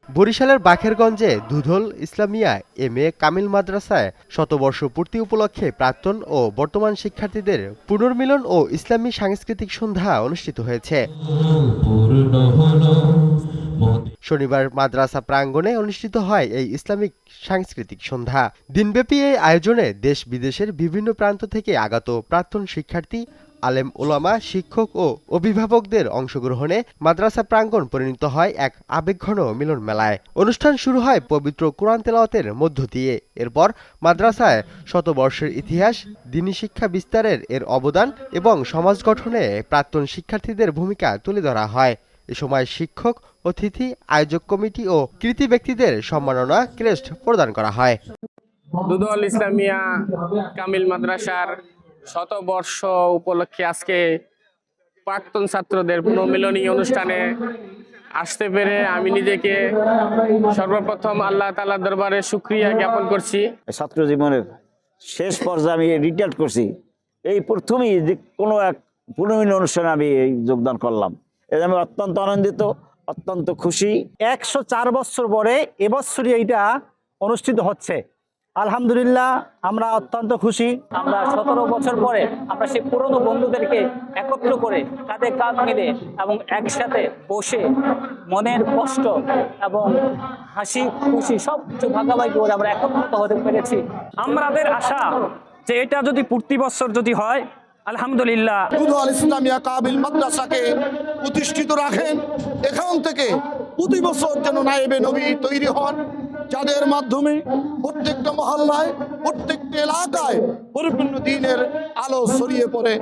বরিশালের বাখেরগঞ্জে দুধল ইসলামিয়া এম.এ. কামিল মাদ্রাসায় শতবর্ষ পূর্তি উপলক্ষে প্রাক্তন ও বর্তমান শিক্ষার্থীদের পুনর্মিলন ও ইসলামী সাংস্কৃতিক সন্ধ্যা অনুষ্ঠিত হয়েছে। শনিবার মাদ্রাসা প্রাঙ্গণে অনুষ্ঠিত হয় এই ইসলামিক সাংস্কৃতিক সন্ধ্যা। দিনব্যাপী এই আয়োজনে দেশ বিদেশের বিভিন্ন প্রান্ত থেকে আগত প্রাক্তন শিক্ষার্থী, আলেম ওলামা, শিক্ষক ও অভিভাবকদের অংশগ্রহণে মাদ্রাসা প্রাঙ্গণ পরিণত হয় এক আবেগঘন মিলন মেলায়। অনুষ্ঠান শুরু হয় পবিত্র কোরআন তেলাওয়াতের মধ্য দিয়ে। এরপর মাদ্রাসায় শতবর্ষের ইতিহাস, দ্বীনি শিক্ষা বিস্তারের এর অবদান এবং সমাজ গঠনে প্রাক্তন শিক্ষার্থীদের ভূমিকা তুলে ধরা হয়। এ সময় শিক্ষক, অতিথি, আয়োজক কমিটি ও কৃতি ব্যক্তিদের সম্মাননা ক্রেস্ট প্রদান করা হয়। দুধল ইসলামিয়া কামিল মাদ্রাসার শতবর্ষ উপলক্ষে আজকে প্রাক্তন ছাত্রদের পুনর্মিলনী অনুষ্ঠানে আসতে পেরে আমি নিজেকে সর্বপ্রথম আল্লাহ তাআলার দরবারে শুকরিয়া জ্ঞাপন করছি। ছাত্র জীবনের শেষ পর্যায়ে আমি রিটায়ার করছি, এই প্রথমেই যে কোনো এক পুনর্মিলনী অনুষ্ঠানে আমি এই যোগদান করলাম। এতে আমি অত্যন্ত আনন্দিত, অত্যন্ত খুশি। 104 বছর পরে এবছরই এইটা অনুষ্ঠিত হচ্ছে। আলহামদুলিল্লাহ, আমরা অত্যন্ত খুশি। আমরা 17 বছর পরে আমরা সেই পুরনো বন্ধুদেরকে একত্র করে কাঁধে কাঁধ মিলে এবং একসাথে বসে মনের কষ্ট এবং হাসি খুশি সব কিছু ভাগাভাগি করে আমরা একত্রিত হতে পেরেছি। আমাদের আশা যে এটা যদি প্রতি বছর যদি হয়, আলহামদুলিল্লাহ। দুধল ইসলামিয়া কামিল মাদ্রাসাকে প্রতিষ্ঠিত রাখেন। এখান থেকে প্রতি বছর যেন নায়েবে নবী তৈরি হন, যাদের মাধ্যমে প্রত্যেকটা মহল্লায়, প্রত্যেকটা এলাকায় পরিপূর্ণ দ্বীনের আলো ছড়িয়ে পড়ে।